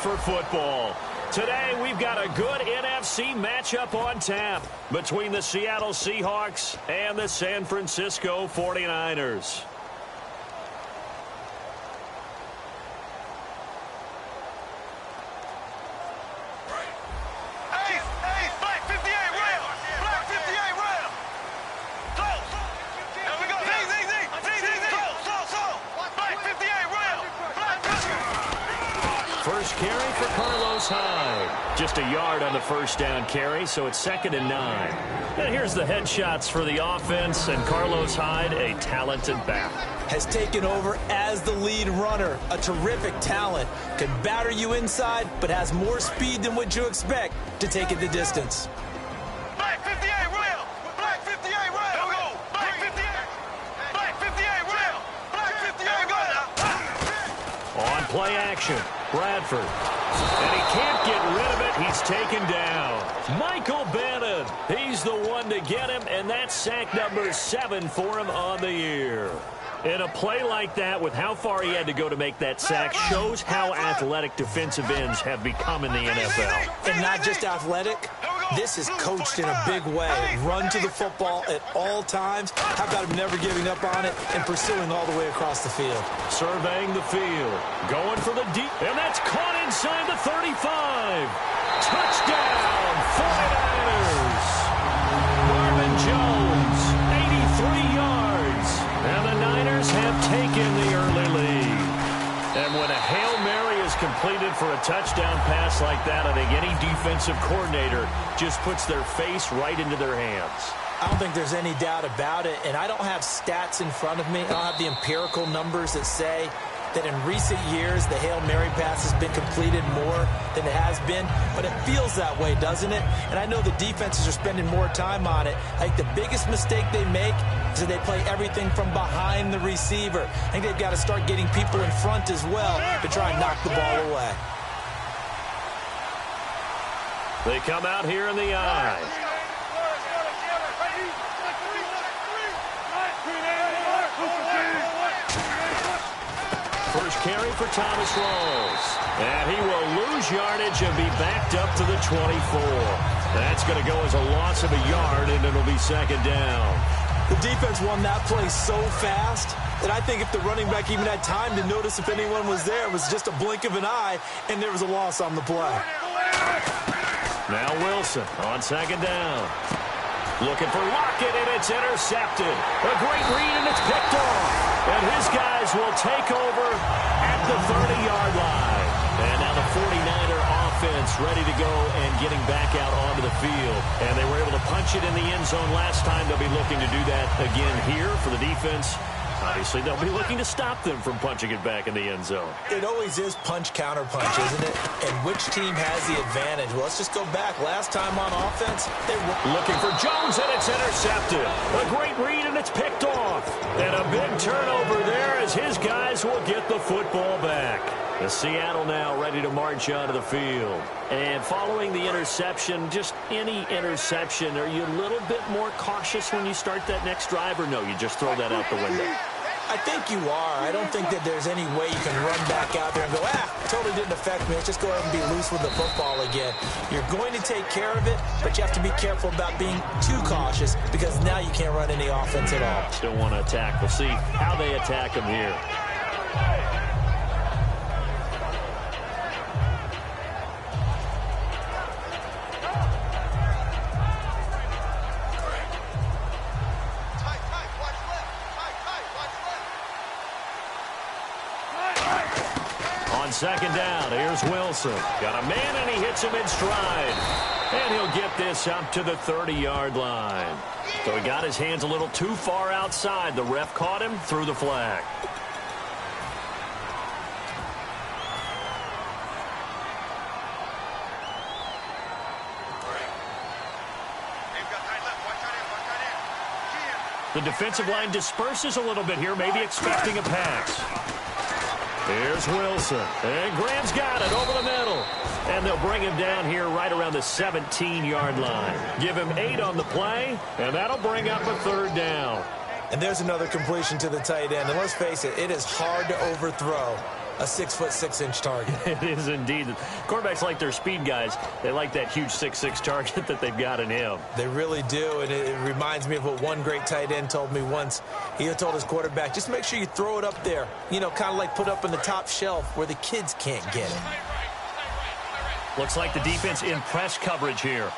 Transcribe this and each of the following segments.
For football. Today, we've got a good NFC matchup on tap between the Seattle Seahawks and the San Francisco 49ers. First carry for Carlos Hyde. Just a yard on the first down carry, so it's 2nd and 9. And here's the headshots for the offense, and Carlos Hyde, a talented back. Has taken over as the lead runner. A terrific talent. Can batter you inside, but has more speed than what you expect to take it the distance. Black 58 real. Black 58 real. Here we go. Black 58. Black 58 real. Black 58 real. On play action, Bradford. And he can't get rid of it. He's taken down. Michael Bannon. He's the one to get him, and that's sack number 7 for him on the year. And a play like that, with how far he had to go to make that sack, shows how athletic defensive ends have become in the NFL. And not just athletic, this is coached in a big way. Run to the football at all times. How about him never giving up on it and pursuing all the way across the field? Surveying the field. Going for the deep. And that's caught inside the 35. Touchdown, 49ers. Marvin Jones, 83 yards. And the Niners have taken the early lead. And when a Hail Mary is completed for a touchdown pass like that, I think any defensive coordinator just puts their face right into their hands. I don't think there's any doubt about it, and I don't have stats in front of me. I don't have the empirical numbers that say that in recent years the Hail Mary pass has been completed more than it has been, but it feels that way, doesn't it? And I know the defenses are spending more time on it. I think the biggest mistake they make is that they play everything from behind the receiver. I think they've got to start getting people in front as well to try and knock the ball away. They come out here in the eye. First carry for Thomas Rawls. And he will lose yardage and be backed up to the 24. That's going to go as a loss of a yard, and it'll be 2nd down. The defense won that play so fast that I think if the running back even had time to notice if anyone was there, it was just a blink of an eye, and there was a loss on the play. Now Wilson on 2nd down. Looking for Lockett, and it's intercepted. A great read, and it's picked off. And his guys will take over at the 30-yard line. And now the 49er offense ready to go and getting back out onto the field. And they were able to punch it in the end zone last time. They'll be looking to do that again here for the defense. Obviously, they'll be looking to stop them from punching it back in the end zone. It always is punch-counter-punch, isn't it? And which team has the advantage? Well, let's just go back. Last time on offense, they were looking for Jones, and it's intercepted. A great read, and it's picked off. And a big turnover there as his guys will get the football back. The Seattle now ready to march onto the field. And following the interception, just any interception, are you a little bit more cautious when you start that next drive, or no, you just throw that out the window? I think you are. I don't think that there's any way you can run back out there and go, totally didn't affect me. Let's just go ahead and be loose with the football again. You're going to take care of it, but you have to be careful about being too cautious because now you can't run any offense at all. Still want to attack. We'll see how they attack him here. On 2nd down, here's Wilson. Got a man, and he hits him in stride. And he'll get this up to the 30-yard line. So he got his hands a little too far outside. The ref caught him, threw the flag. The defensive line disperses a little bit here, maybe expecting a pass. Here's Wilson, and Graham's got it over the middle. And they'll bring him down here right around the 17-yard line. Give him 8 on the play, and that'll bring up a 3rd down. And there's another completion to the tight end. And let's face it, it is hard to overthrow a 6'6" target. It is indeed. Quarterbacks like their speed guys. They like that huge 6'6" target that they've got in him. They really do, and it reminds me of what one great tight end told me once. He told his quarterback, just make sure you throw it up there, you know, kind of like put up in the top shelf where the kids can't get it. Looks like the defense in press coverage here.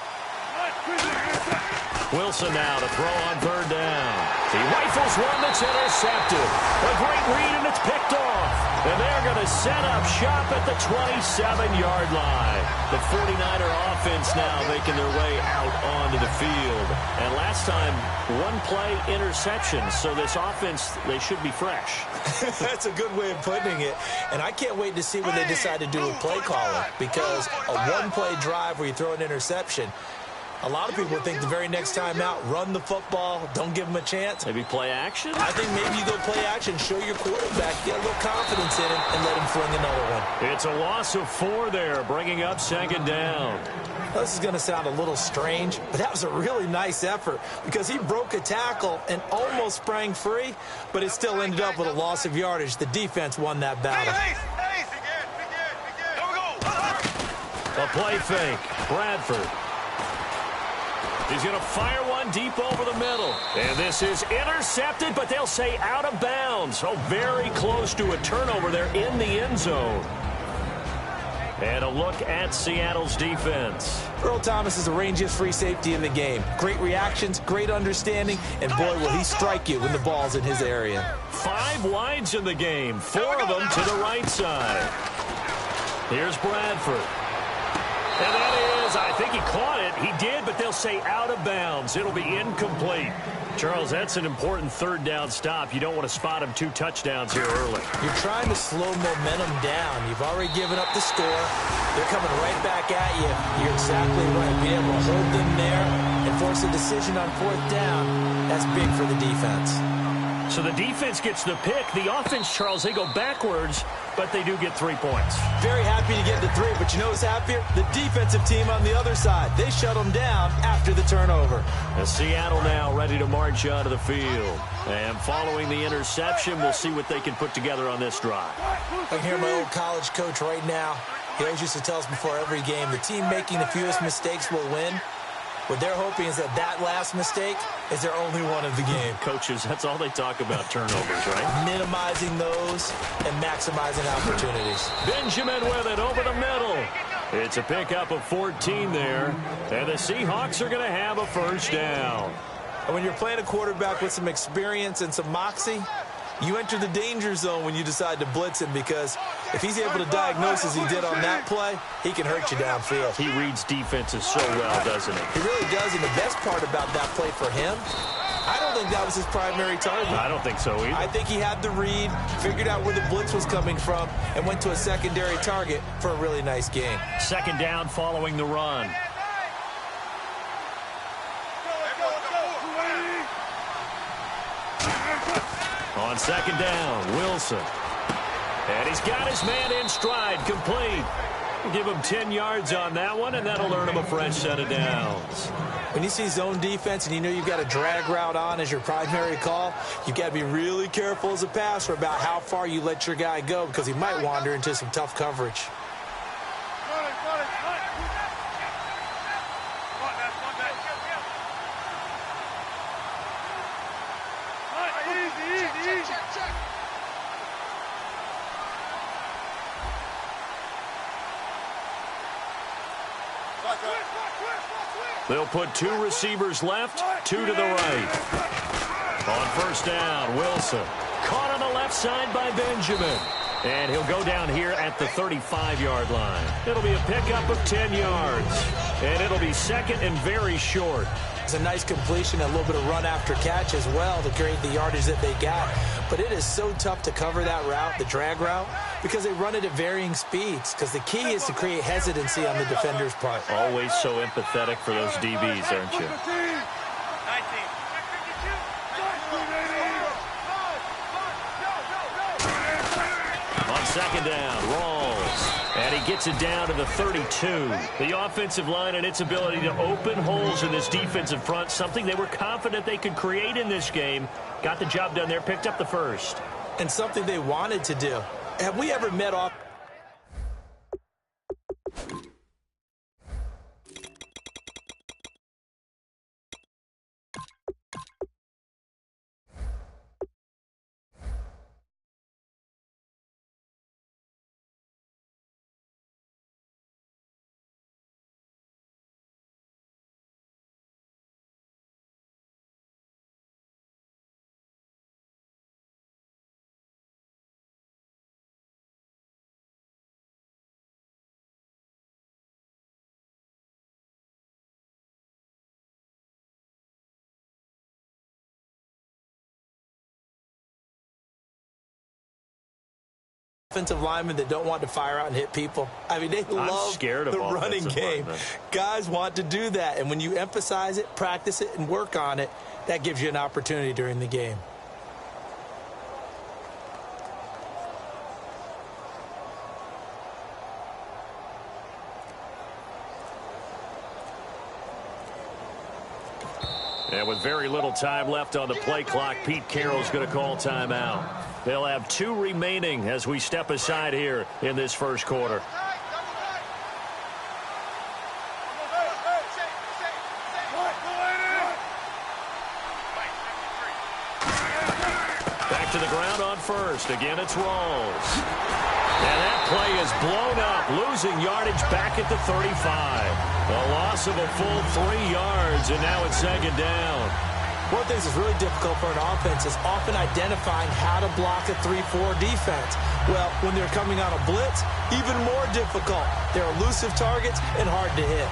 Wilson now to throw on 3rd down. He rifles one that's intercepted. A great read, and it's picked off. And they're going to set up shop at the 27-yard line. The 49er offense now making their way out onto the field. And last time, one-play interception. So this offense, they should be fresh. That's a good way of putting it. And I can't wait to see when they decide to do a play calling, because a one-play drive where you throw an interception, a lot of people think the very next time out, run the football, don't give them a chance. Maybe play action? I think maybe you go play action, show your quarterback, get a little confidence in him, and let him fling another one. It's a loss of 4 there, bringing up 2nd down. Now, this is going to sound a little strange, but that was a really nice effort because he broke a tackle and almost sprang free, but it still ended up with a loss of yardage. The defense won that battle. A play fake. Bradford. He's going to fire one deep over the middle. And this is intercepted, but they'll say out of bounds. Oh, very close to a turnover there in the end zone. And a look at Seattle's defense. Earl Thomas is the rangiest free safety in the game. Great reactions, great understanding, and boy, will he strike you when the ball's in his area. 5 wides in the game, 4 of them to the right side. Here's Bradford. And that is, I think he caught it. He did, but they'll say out of bounds. It'll be incomplete. Charles, that's an important 3rd down stop. You don't want to spot him 2 touchdowns here early. You're trying to slow momentum down. You've already given up the score. They're coming right back at you. You're exactly right. Being able to hold them there and force a decision on 4th down, that's big for the defense. So the defense gets the pick. The offense, Charles, they go backwards, but they do get 3 points. Very happy to get the 3, but you know who's happier? The defensive team on the other side. They shut them down after the turnover. And Seattle now ready to march out of the field. And following the interception, we'll see what they can put together on this drive. I can hear my old college coach right now. He always used to tell us before every game, the team making the fewest mistakes will win. What they're hoping is that that last mistake is their only one of the game. Coaches, that's all they talk about, turnovers, right? Minimizing those and maximizing opportunities. Benjamin with it over the middle. It's a pickup of 14 there, and the Seahawks are going to have a 1st down. And when you're playing a quarterback with some experience and some moxie, you enter the danger zone when you decide to blitz him, because if he's able to diagnose as he did on that play, he can hurt you downfield. He reads defenses so well, doesn't he? He really does, and the best part about that play for him, I don't think that was his primary target. I don't think so either. I think he had the read, figured out where the blitz was coming from, and went to a secondary target for a really nice game. 2nd down following the run. On 2nd down, Wilson. And he's got his man in stride, complete. We'll give him 10 yards on that one, and that'll earn him a fresh set of downs. When you see zone defense and you know you've got a drag route on as your primary call, you've got to be really careful as a passer about how far you let your guy go, because he might wander into some tough coverage. They'll put 2 receivers left, 2 to the right. On 1st down, Wilson. Caught on the left side by Benjamin. And he'll go down here at the 35-yard line. It'll be a pickup of 10 yards. And it'll be 2nd and very short. It's a nice completion, a little bit of run after catch as well to create the yardage that they got. But it is so tough to cover that route, the drag route, because they run it at varying speeds. Because the key is to create hesitancy on the defender's part. Always so empathetic for those DBs, aren't you? On 2nd down, Rawls. And he gets it down to the 32. The offensive line and its ability to open holes in this defensive front, something they were confident they could create in this game. Got the job done there, picked up the 1st. And something they wanted to do. Have we ever met off? Offensive linemen that don't want to fire out and hit people. I mean, they love the running game. Guys want to do that, and when you emphasize it, practice it, and work on it, that gives you an opportunity during the game. And with very little time left on the play clock, Pete Carroll's going to call timeout. They'll have 2 remaining as we step aside here in this first quarter. Back to the ground on first. Again, it's Rawls. And that play is blown up, losing yardage back at the 35. A loss of a full 3 yards, and now it's second down. One of the things that's really difficult for an offense is often identifying how to block a 3-4 defense. Well, when they're coming on a blitz, even more difficult. They're elusive targets and hard to hit.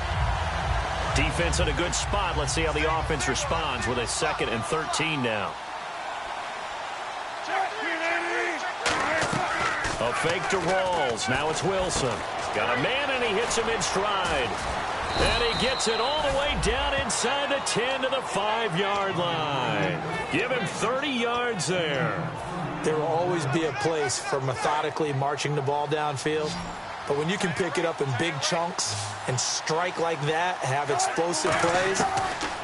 Defense in a good spot. Let's see how the offense responds with a 2nd and 13 now. A fake to Rawls. Now it's Wilson. Got a man, and he hits him in stride. And he gets it all the way down inside the 10 to the 5-yard line. Give him 30 yards there. There will always be a place for methodically marching the ball downfield. But when you can pick it up in big chunks and strike like that, have explosive plays,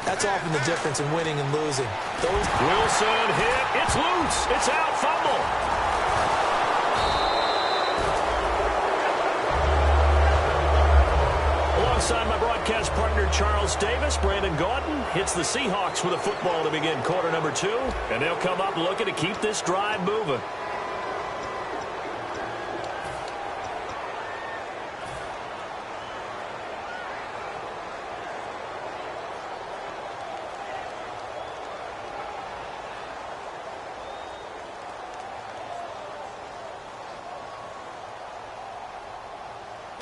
that's often the difference in winning and losing. Wilson hit. It's loose. It's out. Fumble. Alongside my broadcast partner, Charles Davis, Brandon Gordon hits the Seahawks with a football to begin quarter number 2. And they'll come up looking to keep this drive moving.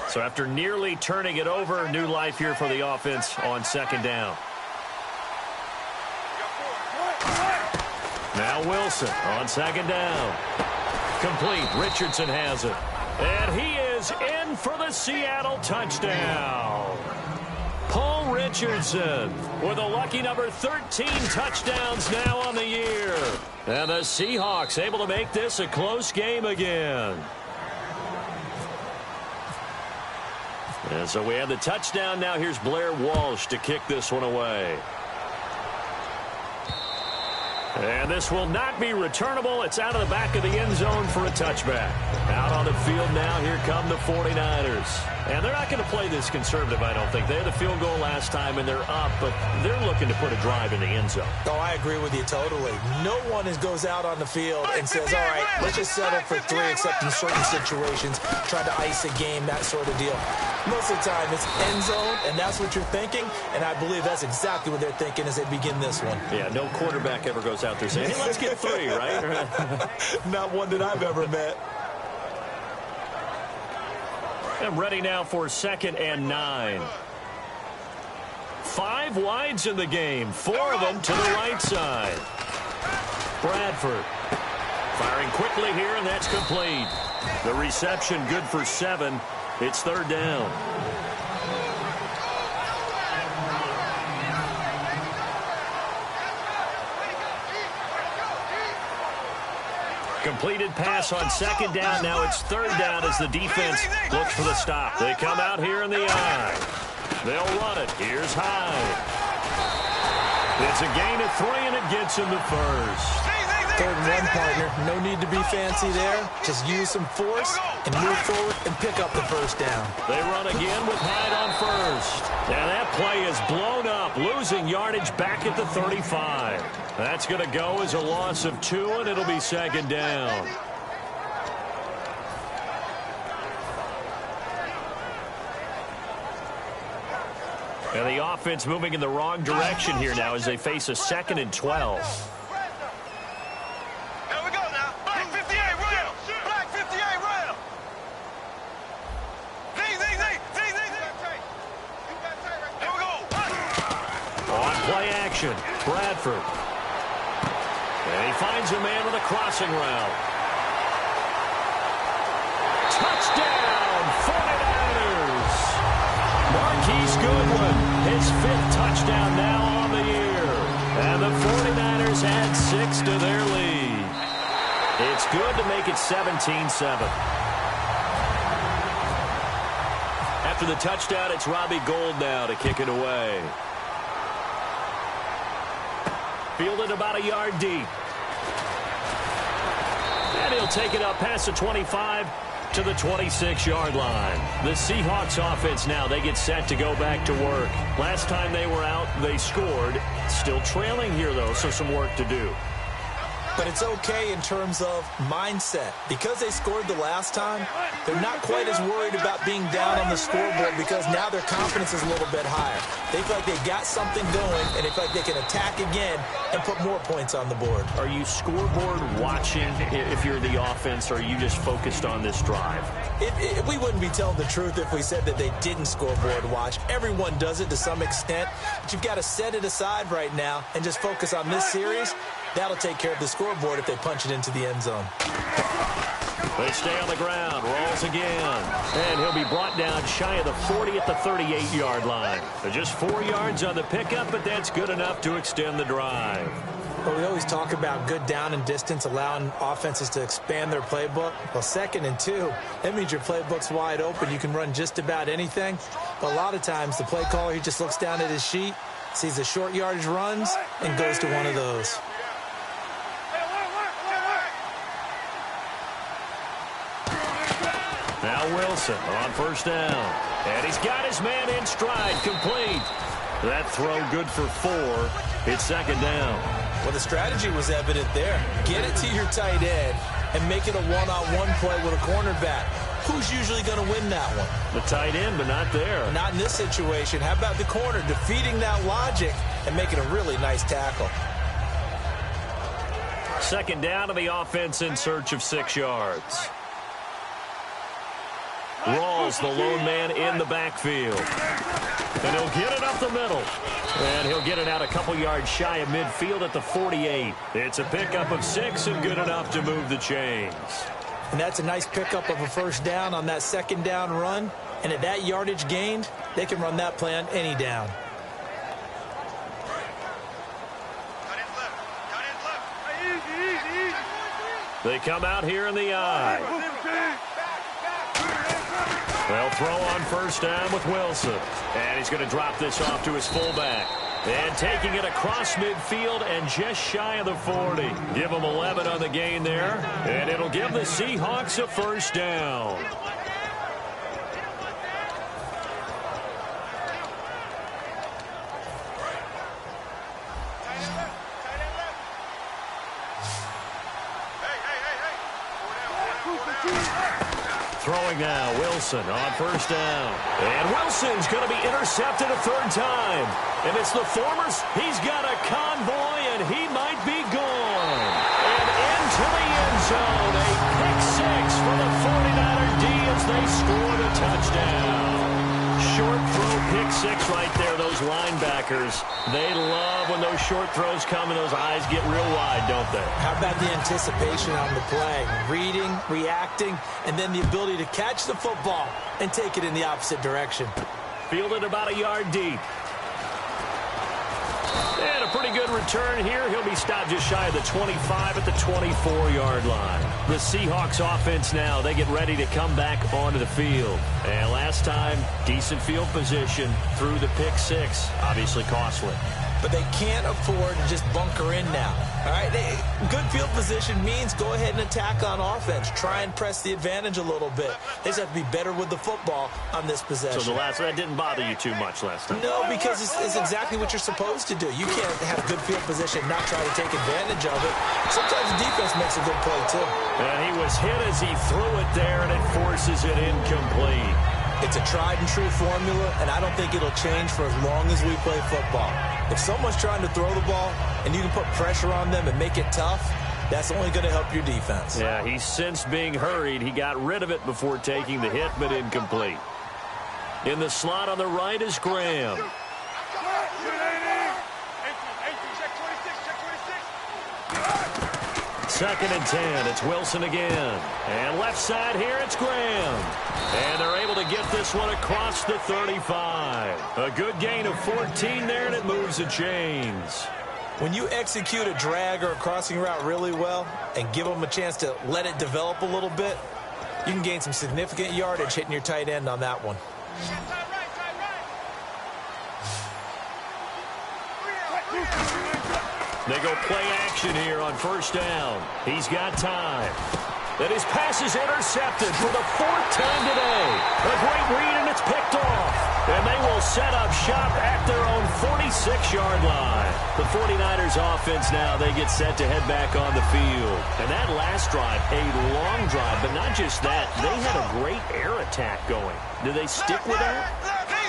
So after nearly turning it over, new life here for the offense on second down. Now Wilson on second down. Complete. Richardson has it. And he is in for the Seattle touchdown. Paul Richardson with a lucky number 13 touchdowns now on the year. And the Seahawks able to make this a close game again. And so we have the touchdown. Now here's Blair Walsh to kick this one away. And this will not be returnable. It's out of the back of the end zone for a touchback. Out on the field now, here come the 49ers. And they're not going to play this conservative, I don't think. They had the field goal last time, and they're up, but they're looking to put a drive in the end zone. Oh, I agree with you totally. No one goes out on the field and says, all right, let's just settle for 3, except in certain situations, try to ice a game, that sort of deal. Most of the time, it's end zone, and that's what you're thinking, and I believe that's exactly what they're thinking as they begin this one. Yeah, no quarterback ever goes out there saying, hey, let's get 3, right? Not one that I've ever met. I'm ready now for 2nd and 9. 5 wides in the game, 4 of them to the right side. Bradford firing quickly here, and that's complete. The reception good for 7. It's 3rd down. Completed pass on 2nd down. Now it's 3rd down as the defense looks for the stop. They come out here in the eye. They'll run it. Here's Hyde. It's a gain of 3, and it gets him the first. 3rd and 1, partner. No need to be fancy there. Just use some force and move forward and pick up the first down. They run again with Hyde on first. And that play is blown up, losing yardage back at the 35. That's going to go as a loss of 2, and it'll be 2nd down. And the offense moving in the wrong direction here now as they face a 2nd and 12. Here we go now. Black 58 rail. Black 58 rail. Z. Here we go. On play action, Bradford. And he finds a man with a crossing route. Touchdown, 49ers. Marquise Goodwin, his 5th touchdown now on the year. And the 49ers add 6 to their lead. It's good to make it 17-7. After the touchdown, it's Robbie Gould now to kick it away. Fielded about a yard deep. And he'll take it up past the 25 to the 26-yard line. The Seahawks offense now, they get set to go back to work. Last time they were out, they scored. Still trailing here, though, so some work to do. But it's okay in terms of mindset. Because they scored the last time, they're not quite as worried about being down on the scoreboard because now their confidence is a little bit higher. They feel like they've got something going, and they feel like they can attack again and put more points on the board. Are you scoreboard watching if you're the offense, or are you just focused on this drive? We wouldn't be telling the truth if we said that they didn't scoreboard watch. Everyone does it to some extent, but you've got to set it aside right now and just focus on this series. That'll take care of the scoreboard if they punch it into the end zone. They stay on the ground, rolls again, and he'll be brought down shy of the 40 at the 38-yard line. They're just 4 yards on the pickup, but that's good enough to extend the drive. Well, we always talk about good down and distance, allowing offenses to expand their playbook. Well, 2nd and 2, that means your playbook's wide open. You can run just about anything. But a lot of times, the play caller, he just looks down at his sheet, sees the short yardage runs, and goes to one of those. Now Wilson on first down. And he's got his man in stride, complete. That throw good for 4. It's 2nd down. Well, the strategy was evident there. Get it to your tight end and make it a one-on-one play with a cornerback. Who's usually going to win that one? The tight end, but not there. Not in this situation. How about the corner defeating that logic and making a really nice tackle? 2nd down to the offense in search of 6 yards. Rawls, the lone man in the backfield. And he'll get it up the middle. And he'll get it out a couple yards shy of midfield at the 48. It's a pickup of 6 and good enough to move the chains. And that's a nice pickup of a first down on that 2nd down run. And at that yardage gained, they can run that play on any down. They come out here in the eye. They'll throw on first down with Wilson. And he's going to drop this off to his fullback. And taking it across midfield and just shy of the 40. Give them 11 on the gain there. And it'll give the Seahawks a first down. Throwing now, Wilson on first down. And Wilson's going to be intercepted a 3rd time. And it's the Formers. He's got a convoy, and he might be gone. And into the end zone, a pick 6 for the 49er D as they score the touchdown. Short throw, pick 6 right there. Those linebackers, they love when those short throws come and those eyes get real wide, don't they? How about the anticipation on the play? Reading, reacting, and then the ability to catch the football and take it in the opposite direction. Fielded about a yard deep. And a pretty good return here. He'll be stopped just shy of the 25 at the 24-yard line. The Seahawks offense now, they get ready to come back onto the field. And last time, decent field position through the pick 6. Obviously costly. but they can't afford to just bunker in now. All right, good field position means go ahead and attack on offense. Try and press the advantage a little bit. They just have to be better with the football on this possession. So that didn't bother you too much last time? No, because it's exactly what you're supposed to do. You can't have good field position and not try to take advantage of it. Sometimes the defense makes a good play, too. And he was hit as he threw it there, and it forces it incomplete. It's a tried-and-true formula, and I don't think it'll change for as long as we play football. If someone's trying to throw the ball and you can put pressure on them and make it tough, that's only going to help your defense. Yeah, he's since being hurried. He got rid of it before taking the hit, but incomplete. In the slot on the right is Graham. Second and 10. It's Wilson again. And left side here, it's Graham. And they're able to get this one across the 35. A good gain of 14 there, and it moves the chains. When you execute a drag or a crossing route really well and give them a chance to let it develop a little bit, you can gain some significant yardage hitting your tight end on that one. They go play action here on first down. He's got time. And his pass is intercepted for the fourth time today. A great read, and it's picked off. And they will set up shop at their own 46-yard line. The 49ers offense now, they get set to head back on the field. And that last drive, a long drive, but not just that. They had a great air attack going. Do they stick with that?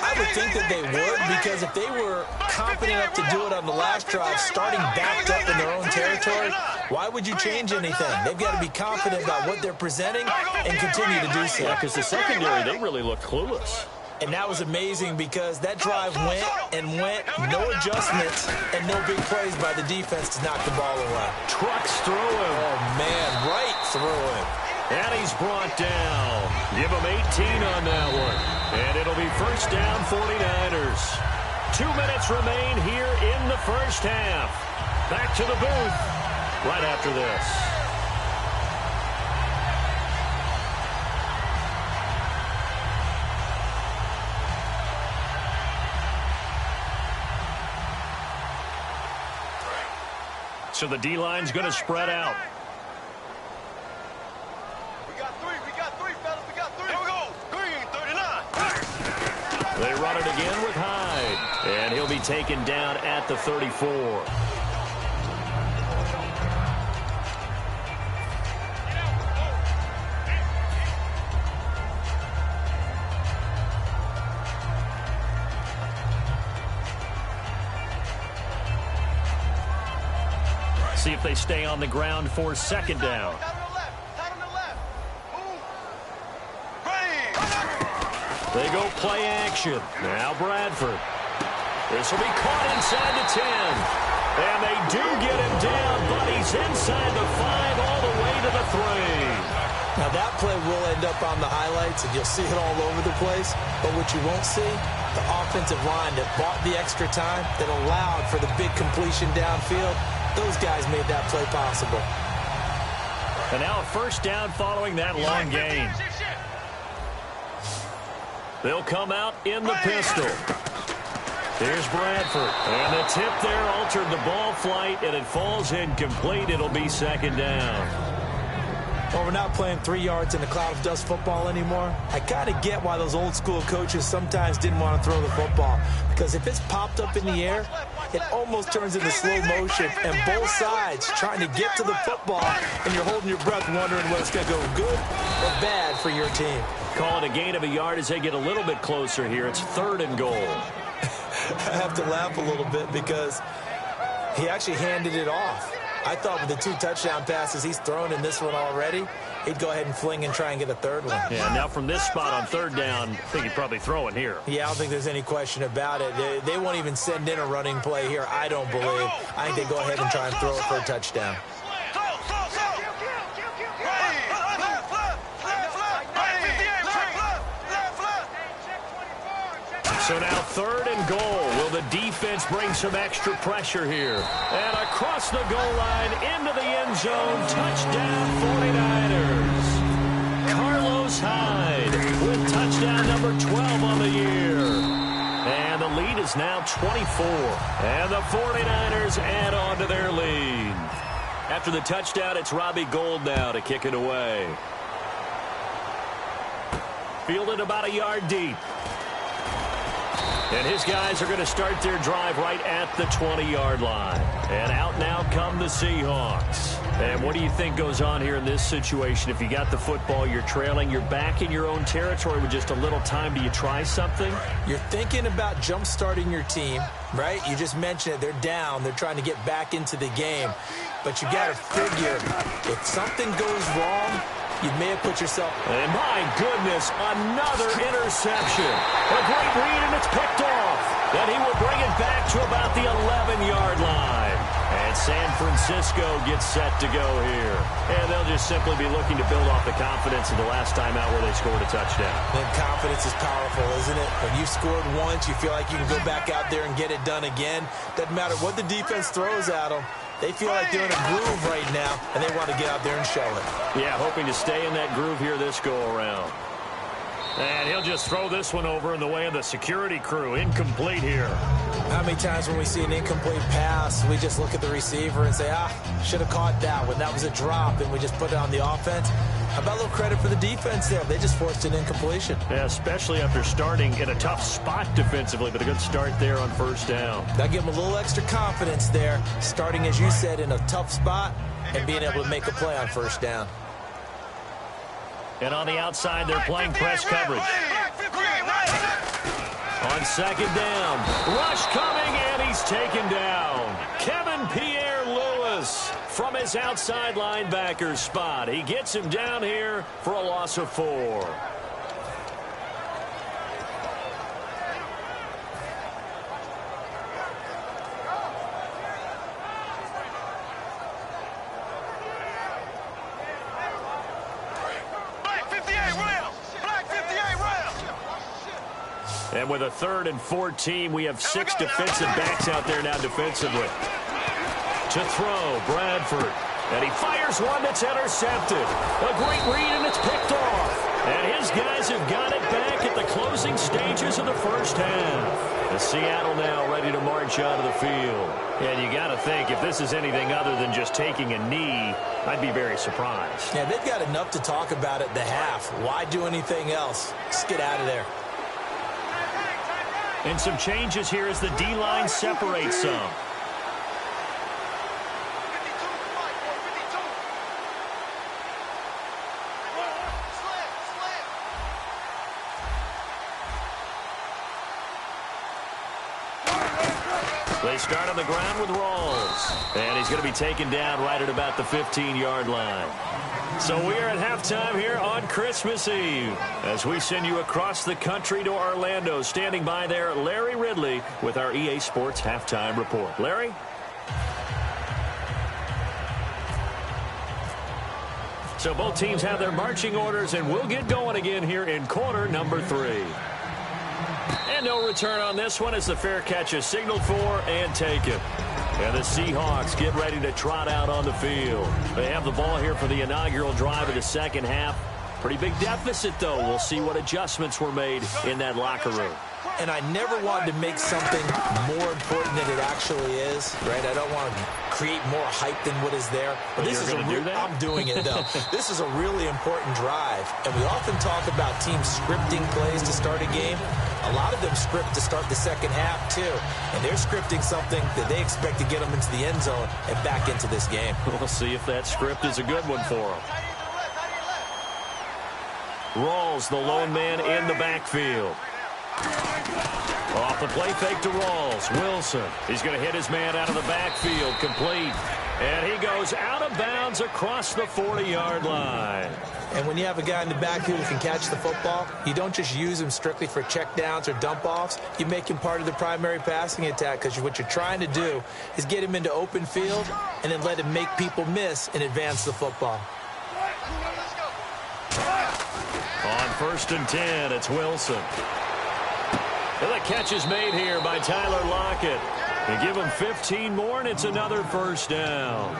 I would think that they would, because if they were confident enough to do it on the last drive, starting backed up in their own territory, why would you change anything? They've got to be confident about what they're presenting and continue to do so. Yeah, because the secondary, they really look clueless. And that was amazing because that drive went and went, no adjustments, and no big plays by the defense to knock the ball away. Trucks through him. Oh, man, right through him. And he's brought down. Give him 18 on that one. And it'll be first down 49ers. 2 minutes remain here in the first half. Back to the booth right after this. So the D-line's going to spread out. They run it again with Hyde. And he'll be taken down at the 34. See if they stay on the ground for second down. They go play action. Now Bradford. This will be caught inside the 10. And they do get him down, but he's inside the 5 all the way to the 3. Now that play will end up on the highlights, and you'll see it all over the place. But what you won't see, the offensive line that bought the extra time, that allowed for the big completion downfield, those guys made that play possible. And now a first down following that long gain. They'll come out in the pistol. Here's Bradford. And the tip there altered the ball flight, and it falls incomplete. It'll be second down. Well, we're not playing 3 yards in a cloud of dust football anymore. I kind of get why those old school coaches sometimes didn't want to throw the football. Because if it's popped up in the air, it almost turns into slow motion. And both sides trying to get to the football, and you're holding your breath wondering whether it's going to go good or bad for your team. Call it a gain of a yard as they get a little bit closer here. It's 3rd and goal. I have to laugh a little bit because he actually handed it off. I thought with the 2 touchdown passes he's thrown in this one already, he'd go ahead and fling and try and get a 3rd one. Yeah, now from this spot on 3rd down, I think he'd probably throw it here. Yeah, I don't think there's any question about it. They won't even send in a running play here, I don't believe. I think they go ahead and try and throw it for a touchdown. So now 3rd and goal. Will the defense bring some extra pressure here? And across the goal line into the end zone. Touchdown 49ers. Carlos Hyde with touchdown number 12 on the year. And the lead is now 24. And the 49ers add on to their lead. After the touchdown, it's Robbie Gould now to kick it away. Fielded about a yard deep. And his guys are going to start their drive right at the 20-yard line. And out now come the Seahawks. And what do you think goes on here in this situation? If you got the football, you're trailing, you're back in your own territory with just a little time. Do you try something? You're thinking about jump-starting your team, right? You just mentioned it. They're down. They're trying to get back into the game. But you got to figure, if something goes wrong, you may have put yourself... And my goodness, another interception. A great read, and it's picked off. And he will bring it back to about the 11-yard line. And San Francisco gets set to go here. And they'll just simply be looking to build off the confidence of the last time out where they scored a touchdown. And confidence is powerful, isn't it? When you've scored once, you feel like you can go back out there and get it done again. Doesn't matter what the defense throws at them. They feel like they're in a groove right now, and they want to get out there and show it. Yeah, hoping to stay in that groove here this go-around. And he'll just throw this one over in the way of the security crew. Incomplete here. How many times when we see an incomplete pass, we just look at the receiver and say, should have caught that one. That was a drop, and we just put it on the offense. How about a little credit for the defense there? They just forced an incompletion. Yeah, especially after starting in a tough spot defensively, but a good start there on first down. That'll give them a little extra confidence there, starting, as you said, in a tough spot and being able to make a play on first down. And on the outside, they're playing press coverage. On second down, rush coming, and he's taken down. Kevin Pierre-Louis from his outside linebacker spot. He gets him down here for a loss of 4. And with a 3rd and 14, we have 6 defensive backs out there now defensively. To throw, Bradford. And he fires one that's intercepted. A great read, and it's picked off. And his guys have got it back at the closing stages of the first half. The Seattle now ready to march out of the field. And you got to think, if this is anything other than just taking a knee, I'd be very surprised. Yeah, they've got enough to talk about at the half. Why do anything else? Just get out of there. And some changes here as the D-line separates some. They start on the ground with Rawls. And he's going to be taken down right at about the 15-yard line. So we are at halftime here on Christmas Eve as we send you across the country to Orlando. Standing by there, Larry Ridley with our EA Sports Halftime Report. Larry? So both teams have their marching orders, and we'll get going again here in quarter number 3. And no return on this one as the fair catch is signaled for and taken. And the Seahawks get ready to trot out on the field. They have the ball here for the inaugural drive of the second half. Pretty big deficit, though. We'll see what adjustments were made in that locker room. And I never wanted to make something more important than it actually is, right? I don't want to create more hype than what is there. But this is I'm doing it, though. This is a really important drive. And we often talk about teams scripting plays to start a game. A lot of them script to start the second half, too. And they're scripting something that they expect to get them into the end zone and back into this game. We'll see if that script is a good one for them. Rawls, the lone man in the backfield. Off the play fake to Rawls. Wilson. He's going to hit his man out of the backfield. Complete. And he goes out of bounds across the 40-yard line. And when you have a guy in the backfield who can catch the football, you don't just use him strictly for checkdowns or dump-offs. You make him part of the primary passing attack because what you're trying to do is get him into open field and then let him make people miss and advance the football. On 1st and 10, it's Wilson. And the catch is made here by Tyler Lockett. They give him 15 more, and it's another first down.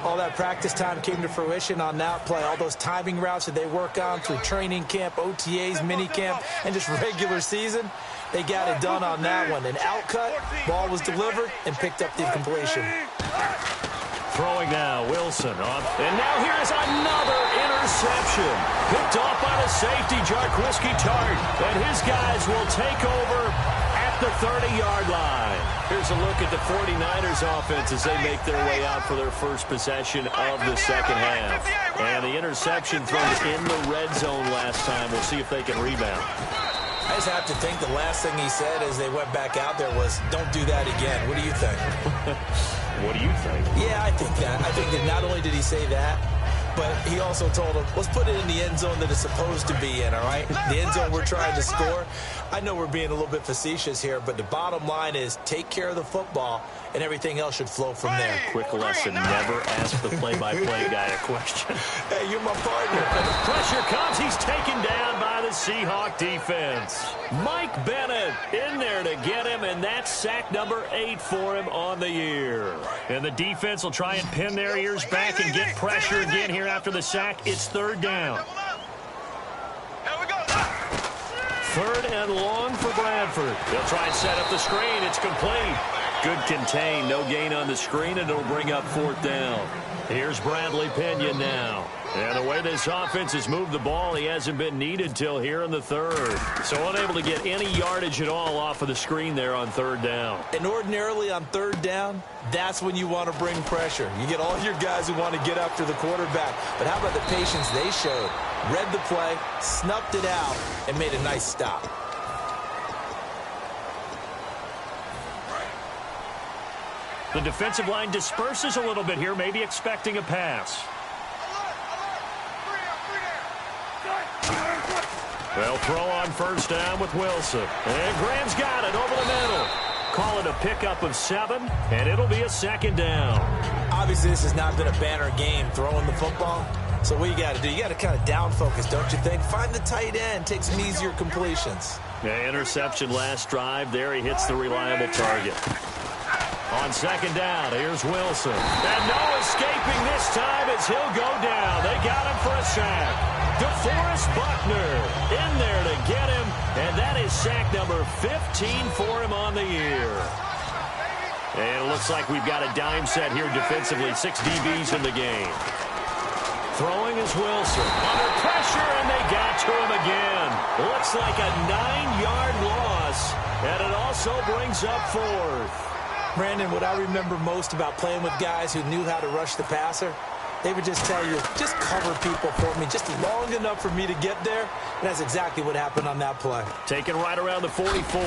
All that practice time came to fruition on that play. All those timing routes that they work on through training camp, OTAs, minicamp, and just regular season, they got it done on that one. An outcut, ball was delivered, and picked up the completion. Throwing now, Wilson on. And now here's another interception. Picked off by the safety, Jarquiski Tart. And his guys will take over at the 30-yard line. Here's a look at the 49ers offense as they make their way out for their first possession of the second half. And the interception thrown in the red zone last time. We'll see if they can rebound. I just have to think the last thing he said as they went back out there was, don't do that again. What do you think? What do you think? Yeah, I think that. I think that not only did he say that, but he also told him, let's put it in the end zone that it's supposed to be in, all right? The end zone we're trying to score. I know we're being a little bit facetious here, but the bottom line is take care of the football, and everything else should flow from there. Quick lesson, never ask the play-by-play guy a question. Hey, you're my partner. And the pressure comes. He's taken down by the Seahawk defense. Mike Bennett in there to get him, and that's sack number 8 for him on the year. And the defense will try and pin their ears back and get pressure again here after the sack. It's third down. Third and long for Bradford. They'll try and set up the screen. It's complete. Good contain. No gain on the screen, and it'll bring up fourth down. Here's Bradley Pinion now. And the way this offense has moved the ball, he hasn't been needed till here in the third. So unable to get any yardage at all off of the screen there on third down. And ordinarily on third down, that's when you want to bring pressure. You get all your guys who want to get after the quarterback. But how about the patience they showed? Read the play, snuffed it out, and made a nice stop. The defensive line disperses a little bit here, maybe expecting a pass. They'll throw on first down with Wilson. And Graham's got it over the middle. Call it a pickup of 7, and it'll be a second down. Obviously, this has not been a banner game throwing the football. So what you got to do, you got to kind of down focus, don't you think? Find the tight end, take some easier completions. Yeah, interception last drive. There he hits the reliable target. On second down, here's Wilson. And no escaping this time as he'll go down. They got him for a sack. DeForest Buckner in there to get him. And that is sack number 15 for him on the year. And it looks like we've got a dime set here defensively. 6 DBs in the game. Throwing is Wilson. Under pressure, and they got to him again. Looks like a 9-yard loss. And it also brings up fourth. Brandon, what I remember most about playing with guys who knew how to rush the passer, they would just tell you, just cover people for me, just long enough for me to get there. And that's exactly what happened on that play. Taken right around the 44.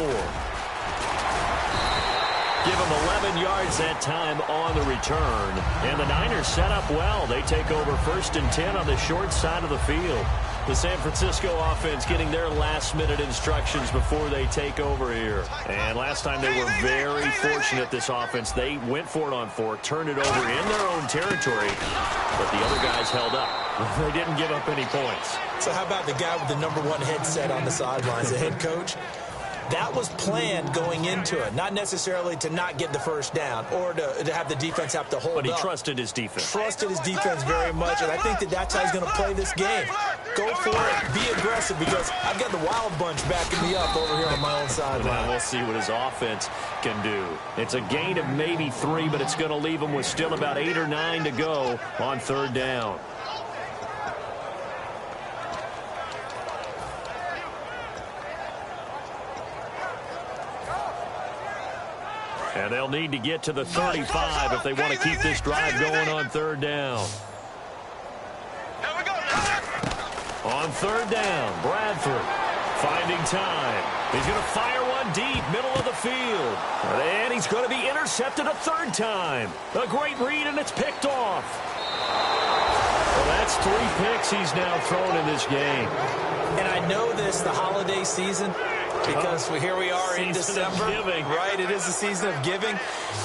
Give him 11 yards that time on the return. And the Niners set up well. They take over first and 10 on the short side of the field. The San Francisco offense getting their last-minute instructions before they take over here. And last time they were very fortunate, this offense. They went for it on 4, turned it over in their own territory, but the other guys held up. They didn't give up any points. So how about the guy with the number 1 headset on the sidelines, the head coach? That was planned going into it, not necessarily to not get the first down or to have the defense have to hold up. But he trusted his defense. Trusted his defense very much, and I think that that's how he's going to play this game. Go for it, be aggressive, because I've got the wild bunch backing me up over here on my own sideline. We'll see what his offense can do. It's a gain of maybe 3, but it's going to leave him with still about 8 or 9 to go on third down. And they'll need to get to the 35 if they want to keep this drive going on third down. On third down, Bradford finding time. He's going to fire one deep, middle of the field. And he's going to be intercepted a third time. A great read, and it's picked off. Well, that's 3 picks he's now thrown in this game. And I know this, the holiday season, because here we are in December, right? It is the season of giving.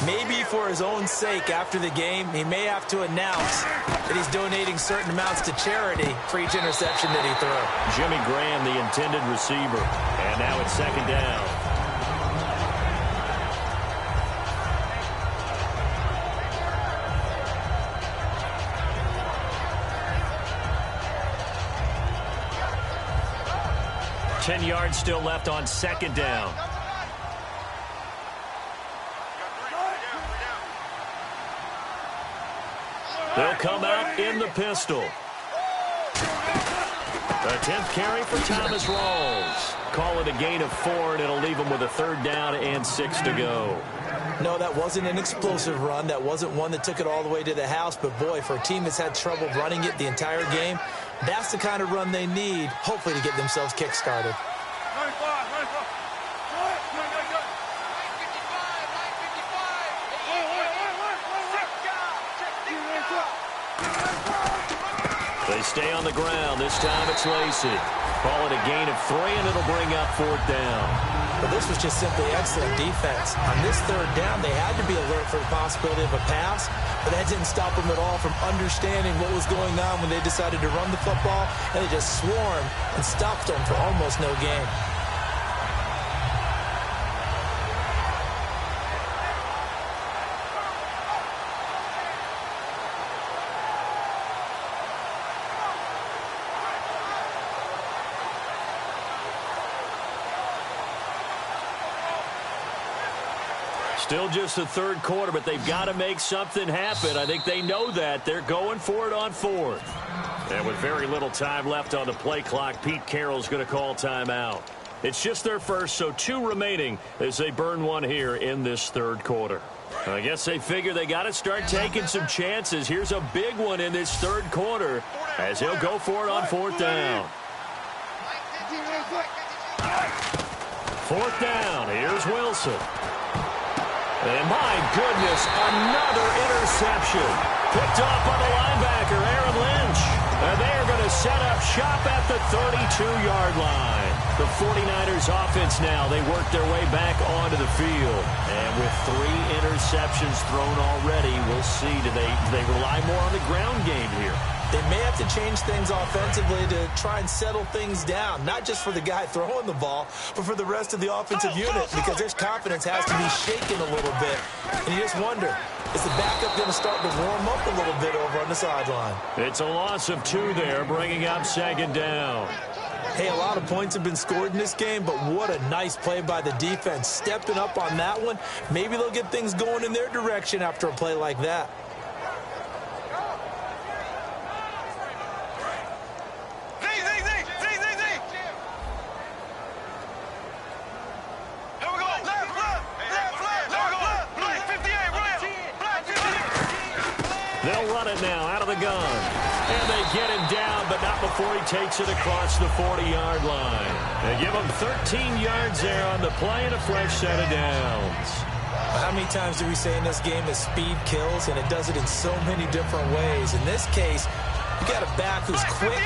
Maybe for his own sake after the game, he may have to announce that he's donating certain amounts to charity for each interception that he threw. Jimmy Graham, the intended receiver. And now it's second down. 10 yards still left on second down. They'll come out in the pistol. A 10th carry for Thomas Rawls. Call it a gain of 4, and it'll leave him with a 3rd down and 6 to go. No, that wasn't an explosive run. That wasn't one that took it all the way to the house. But, boy, for a team that's had trouble running it the entire game, that's the kind of run they need, hopefully, to get themselves kick-started. They stay on the ground. This time it's Lacey. Call it a gain of 3, and it'll bring up 4th down. But this was just simply excellent defense. On this 3rd down, they had to be alert for the possibility of a pass, but that didn't stop them at all from understanding what was going on when they decided to run the football, and they just swarmed and stopped them for almost no gain. Still just the 3rd quarter, but they've got to make something happen. I think they know that. They're going for it on 4th. And with very little time left on the play clock, Pete Carroll's going to call timeout. It's just their first, so 2 remaining as they burn one here in this 3rd quarter. I guess they figure they got to start taking some chances. Here's a big one in this 3rd quarter as he'll go for it on 4th down. 4th down. Here's Wilson. And my goodness, another interception. Picked off by the linebacker, Aaron Lynch. And they are going to set up shop at the 32-yard line. The 49ers offense now, they work their way back onto the field. And with 3 interceptions thrown already, we'll see, do they rely more on the ground game here? They may have to change things offensively to try and settle things down, not just for the guy throwing the ball, but for the rest of the offensive unit, because their confidence has to be shaken a little bit. And you just wonder, is the backup going to start to warm up a little bit over on the sideline? It's a loss of 2 there, bringing up 2nd down. Hey, a lot of points have been scored in this game, but what a nice play by the defense. Stepping up on that one, maybe they'll get things going in their direction after a play like that. They'll run it now out of the gun. And they get him down, but not before he takes it across the 40-yard line. They give him 13 yards there on the play and a fresh set of downs. How many times do we say in this game that speed kills, and it does it in so many different ways? In this case, you got a back who's quick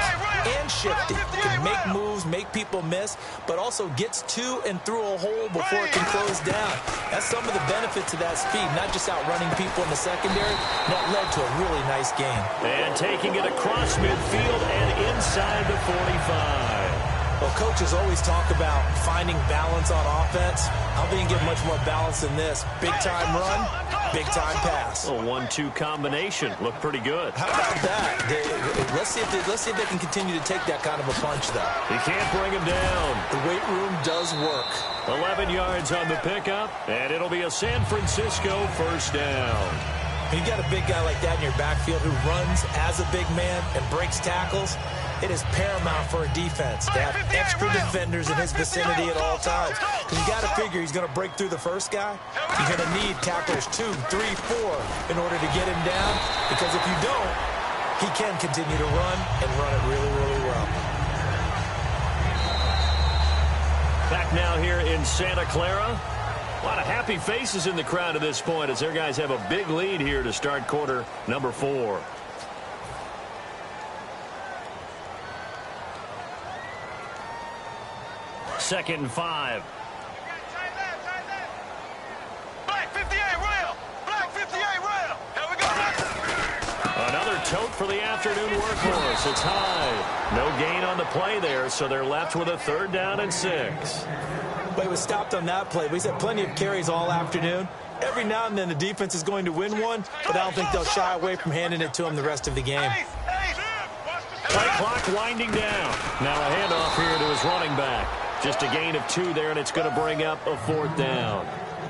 and shifty, can make moves, make people miss, but also gets to and through a hole before it can close down. That's some of the benefits of that speed, not just outrunning people in the secondary. That led to a really nice game. And taking it across midfield and inside the 45. Well, coaches always talk about finding balance on offense. I don't think you can get much more balance than this. Big-time run, big-time pass. A 1-2 combination. Looked pretty good. How about that? Let's see if they can continue to take that kind of a punch, though. He can't bring him down. The weight room does work. 11 yards on the pickup, and it'll be a San Francisco 1st down. When you got a big guy like that in your backfield who runs as a big man and breaks tackles, it is paramount for a defense to have extra defenders in his vicinity at all times. Because you got to figure he's going to break through the first guy. You're going to need tacklers 2, 3, 4 in order to get him down. Because if you don't, he can continue to run and run it really, really well. Back now here in Santa Clara. A lot of happy faces in the crowd at this point as their guys have a big lead here to start quarter number 4. Second and 5. Black 58 rail. Black 58 rail. Here we go. Another tote for the afternoon workhorse. It's high. No gain on the play there, so they're left with a 3rd down and 6. But he was stopped on that play. He's had plenty of carries all afternoon. Every now and then the defense is going to win one, but I don't think they'll shy away from handing it to him the rest of the game. Play clock winding down. Now a handoff here to his running back. Just a gain of 2 there, and it's going to bring up a 4th down.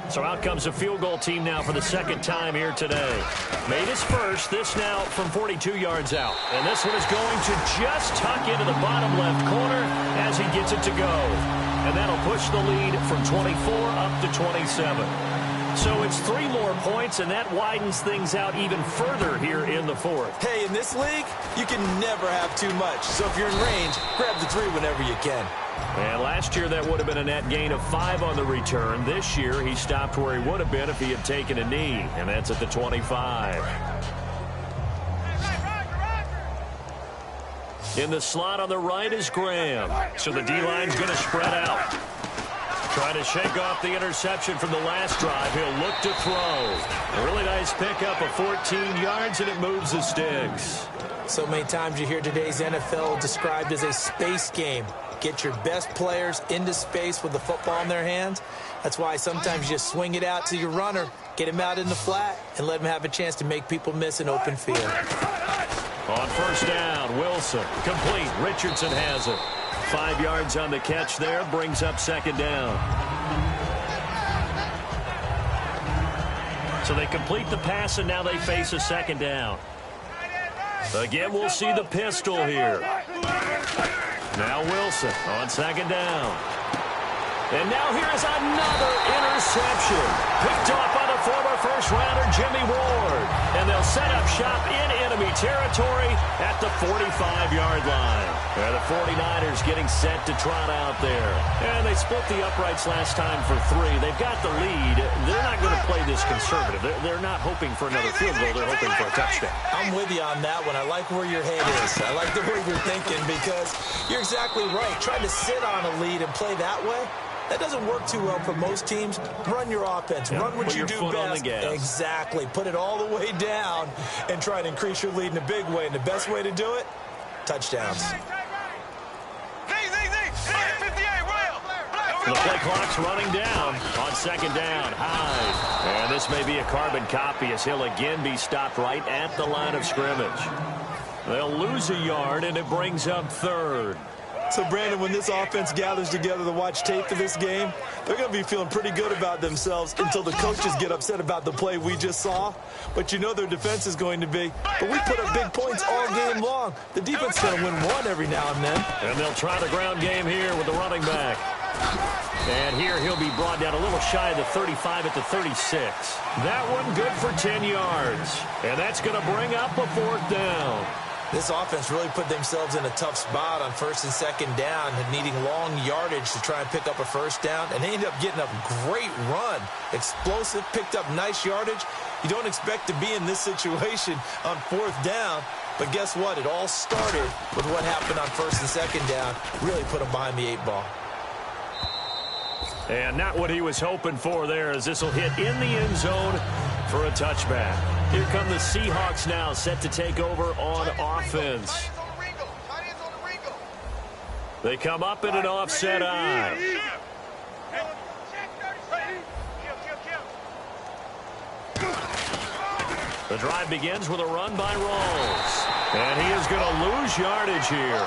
So out comes a field goal team now for the 2nd time here today. Made his first, this now from 42 yards out. And this one is going to just tuck into the bottom left corner as he gets it to go. And that'll push the lead from 24 up to 27. So it's 3 more points, and that widens things out even further here in the 4th. Hey, in this league, you can never have too much. So if you're in range, grab the 3 whenever you can. And last year, that would have been a net gain of 5 on the return. This year, he stopped where he would have been if he had taken a knee, and that's at the 25. In the slot on the right is Graham. So the D-line's going to spread out. Trying to shake off the interception from the last drive. He'll look to throw. A really nice pickup of 14 yards, and it moves the sticks. So many times you hear today's NFL described as a space game. Get your best players into space with the football in their hands. That's why sometimes you just swing it out to your runner, get him out in the flat, and let him have a chance to make people miss an open field. On 1st down, Wilson. Complete. Richardson has it. 5 yards on the catch there. Brings up 2nd down. So they complete the pass, and now they face a 2nd down. Again, we'll see the pistol here. Now Wilson on 2nd down. And now here's another interception. Picked off by the former first-rounder Jimmy Ward. And they'll set up shop in enemy territory at the 45-yard line. And the 49ers getting set to trot out there. And they split the uprights last time for 3. They've got the lead. They're not going to play this conservative. They're not hoping for another field goal. They're hoping for a touchdown. I'm with you on that one. I like where your head is. I like the way you're thinking because you're exactly right. Trying to sit on a lead and play that way, that doesn't work too well for most teams. Run your offense. Run what you do best. Exactly. Put it all the way down and try to increase your lead in a big way. And the best way to do it, touchdowns. The play clock's running down on 2nd down. Hyde. And this may be a carbon copy as he'll again be stopped right at the line of scrimmage. They'll lose a yard, and it brings up 3rd. So, Brandon, when this offense gathers together to watch tape for this game, they're going to be feeling pretty good about themselves until the coaches get upset about the play we just saw. But you know their defense is going to be. But we put up big points all game long. The defense is going to win one every now and then. And they'll try the ground game here with the running back. And here he'll be brought down a little shy of the 35 at the 36. That one good for 10 yards. And that's going to bring up a 4th down. This offense really put themselves in a tough spot on 1st and 2nd down, needing long yardage to try and pick up a 1st down, and they ended up getting a great run. Explosive, picked up nice yardage. You don't expect to be in this situation on 4th down, but guess what? It all started with what happened on 1st and 2nd down. Really put them behind the 8 ball. And not what he was hoping for there, as this will hit in the end zone for a touchback. Here come the Seahawks now, set to take over on offense. They come up in an offset eye. The drive begins with a run by Rawls. And he is going to lose yardage here.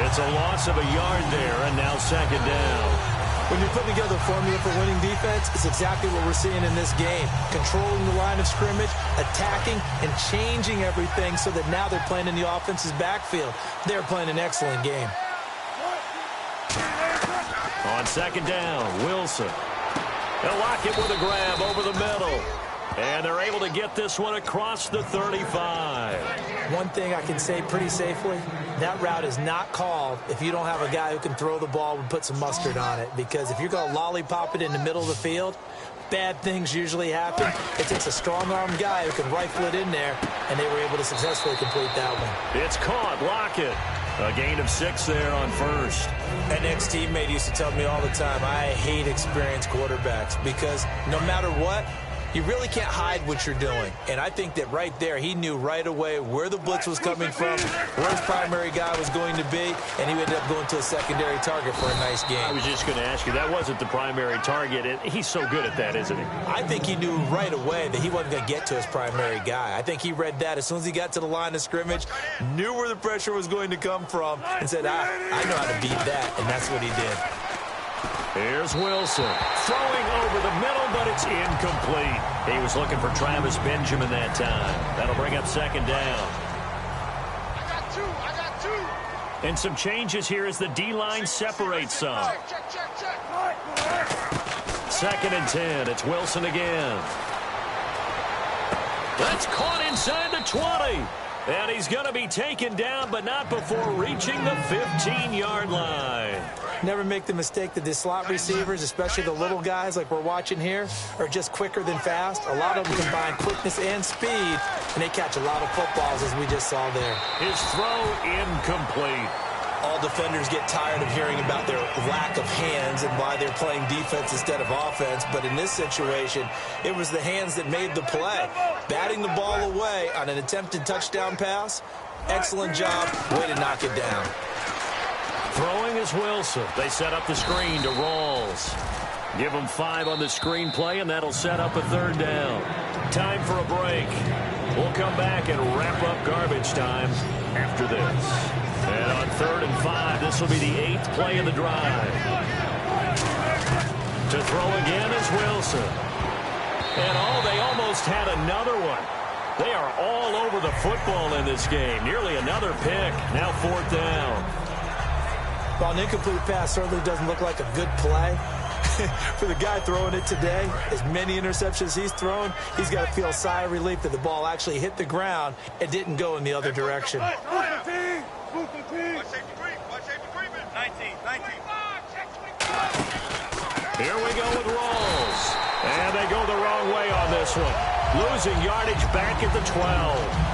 It's a loss of a yard there, and now 2nd down. When you're putting together a formula for winning defense, it's exactly what we're seeing in this game. Controlling the line of scrimmage, attacking, and changing everything so that now they're playing in the offense's backfield. They're playing an excellent game. On 2nd down, Wilson. They'll lock it with a grab over the middle. And they're able to get this one across the 35. One thing I can say pretty safely, that route is not called if you don't have a guy who can throw the ball and put some mustard on it. Because if you're going to lollipop it in the middle of the field, bad things usually happen. It takes a strong-armed guy who can rifle it in there, and they were able to successfully complete that one. It's caught. Lockett. A gain of 6 there on 1st. An ex-teammate used to tell me all the time, I hate experienced quarterbacks because no matter what, you really can't hide what you're doing. And I think that right there, he knew right away where the blitz was coming from, where his primary guy was going to be, and he ended up going to a secondary target for a nice game. I was just going to ask you, that wasn't the primary target. He's so good at that, isn't he? I think he knew right away that he wasn't going to get to his primary guy. I think he read that as soon as he got to the line of scrimmage, knew where the pressure was going to come from, and said, I know how to beat that, and that's what he did. Here's Wilson. Throwing over the middle, but it's incomplete. He was looking for Travis Benjamin that time. That'll bring up second down. I got two. And some changes here as the D-line separates some. Check. 2nd and 10. It's Wilson again. That's caught inside the 20. And he's going to be taken down, but not before reaching the 15-yard line. Never make the mistake that the slot receivers, especially the little guys like we're watching here, are just quicker than fast. A lot of them combine quickness and speed, and they catch a lot of footballs, as we just saw there. His throw incomplete. All defenders get tired of hearing about their lack of hands and why they're playing defense instead of offense. But in this situation, it was the hands that made the play. Batting the ball away on an attempted touchdown pass, excellent job. Way to knock it down. Throwing is Wilson. They set up the screen to Rawls. Give him 5 on the screen play, and that'll set up a 3rd down. Time for a break. We'll come back and wrap up garbage time after this. And on 3rd and 5, this will be the 8th play of the drive. To throw again is Wilson. And they almost had another one. They are all over the football in this game. Nearly another pick. Now 4th down. Well, an incomplete pass certainly doesn't look like a good play. For the guy throwing it today, as many interceptions he's thrown, he's got to feel a sigh of relief that the ball actually hit the ground and didn't go in the other direction. 19. Here we go with Rawls. And they go the wrong way on this one. Losing yardage back at the 12.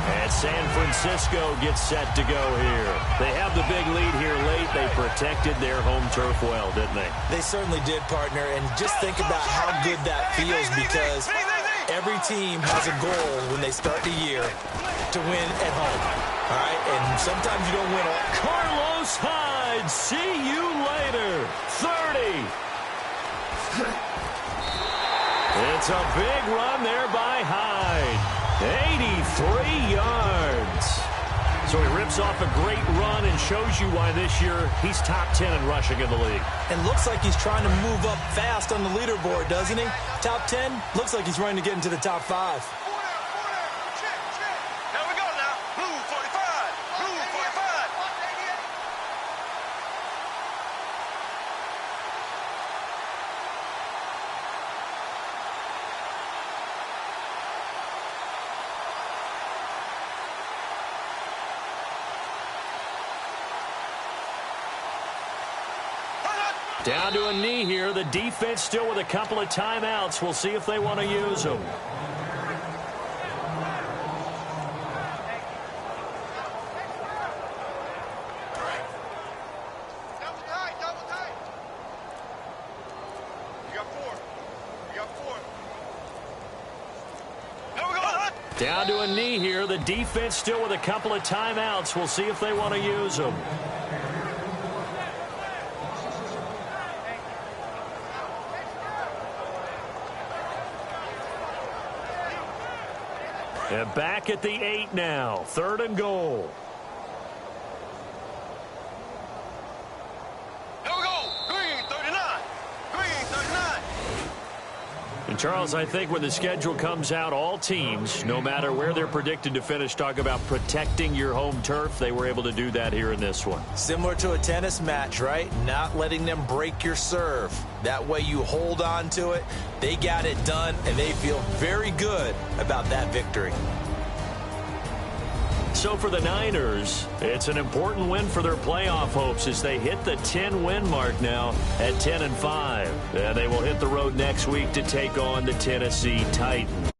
And San Francisco gets set to go here. They have the big lead here late. They protected their home turf well, didn't they? They certainly did, partner. And just think about how good that feels, because every team has a goal when they start the year to win at home. All right? And sometimes you don't win all. Carlos Hyde, see you later. 30. It's a big run there by Hyde. 83 yards. So he rips off a great run and shows you why this year he's top 10 in rushing in the league. And looks like he's trying to move up fast on the leaderboard, doesn't he? Top 10, looks like he's running to get into the top 5. There we go now. Blue 45. Blue 45. Down to a knee here. The defense still with a couple of timeouts. We'll see if they want to use them. Double tight. You got 4. There we go. Down to a knee here. The defense still with a couple of timeouts. We'll see if they want to use them. And back at the 8 now. 3rd and goal. Here we go. Green 39. And Charles, I think when the schedule comes out, all teams, no matter where they're predicted to finish, talk about protecting your home turf. They were able to do that here in this one. Similar to a tennis match, right? Not letting them break your serve. That way you hold on to it. They got it done, and they feel very good about that victory. So for the Niners, it's an important win for their playoff hopes as they hit the 10-win mark now at 10-5. And they will hit the road next week to take on the Tennessee Titans.